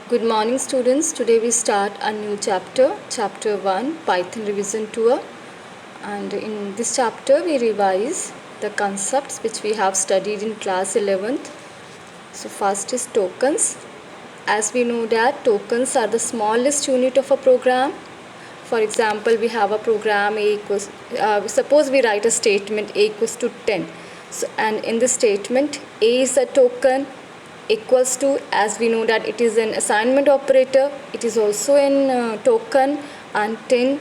Good morning students. Today we start a new chapter 1, Python revision tour, and in this chapter we revise the concepts which we have studied in class 11th. So first is tokens. As we know that tokens are the smallest unit of a program. For example, we have a program A equals, suppose we write a statement A equals to 10. So, and in this statement A is a token, equals to, as we know that it is an assignment operator, it is also an token, and 10,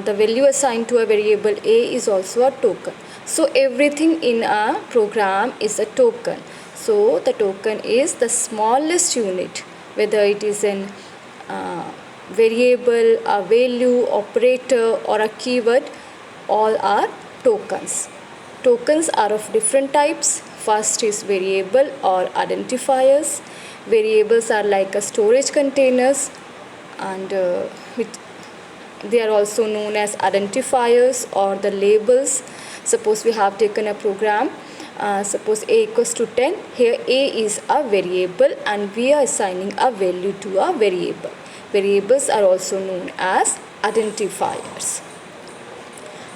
the value assigned to a variable A is also a token. So everything in a program is a token. So the token is the smallest unit, whether it is an variable, a value, operator, or a keyword, all are tokens. Tokens are of different types. First is variable or identifiers. Variables are like a storage containers, and they are also known as identifiers or the labels. Suppose we have taken a program, suppose A equals to 10. Here A is a variable and we are assigning a value to a variable. Variables are also known as identifiers.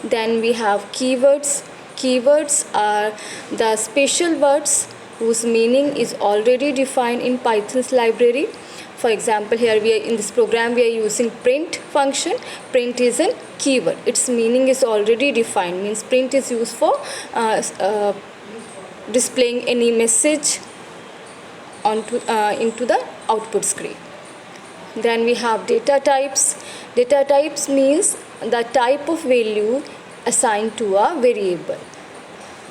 Then we have keywords. Keywords are the special words whose meaning is already defined in Python's library. For example, here we are in this program we are using print function. Print is a keyword. Its meaning is already defined. Means print is used for displaying any message into the output screen. Then we have data types. Data types means the type of value assigned to a variable.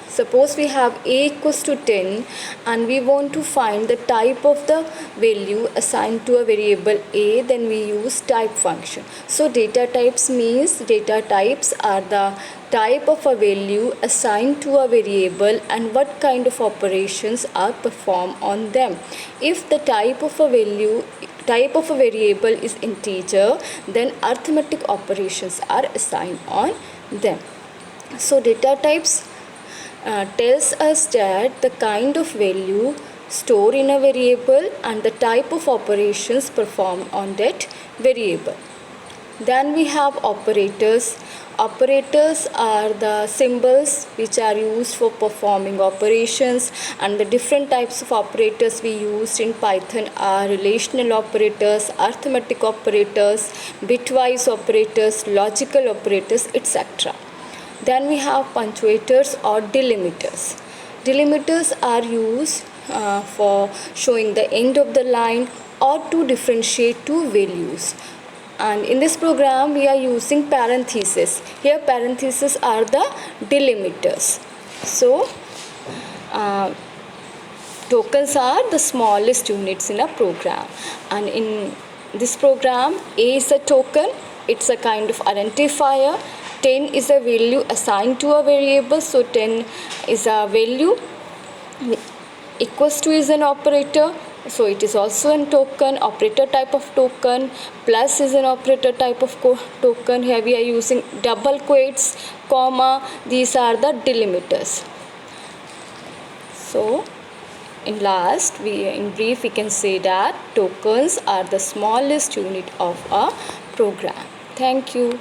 Suppose we have A equals to 10 and we want to find the type of the value assigned to a variable A, then we use type function. So data types means data types are the type of a value assigned to a variable and what kind of operations are performed on them. If the type of a variable is integer, then arithmetic operations are assigned on them. So data types tells us that the kind of value stored in a variable and the type of operations performed on that variable. Then we have operators. Operators are the symbols which are used for performing operations, and the different types of operators we used in Python are relational operators, arithmetic operators, bitwise operators, logical operators, etc. Then we have punctuators or delimiters. Delimiters are used for showing the end of the line or to differentiate two values. And in this program we are using parentheses. Here parentheses are the delimiters. So tokens are the smallest units in a program, and in this program A is a token, it's a kind of identifier. 10 is a value assigned to a variable, so 10 is a value. Equals to is an operator, so it is also a token, operator type of token. Plus is an operator type of token. Here we are using double quotes, comma. These are the delimiters. So in brief we can say that tokens are the smallest unit of a program. Thank you.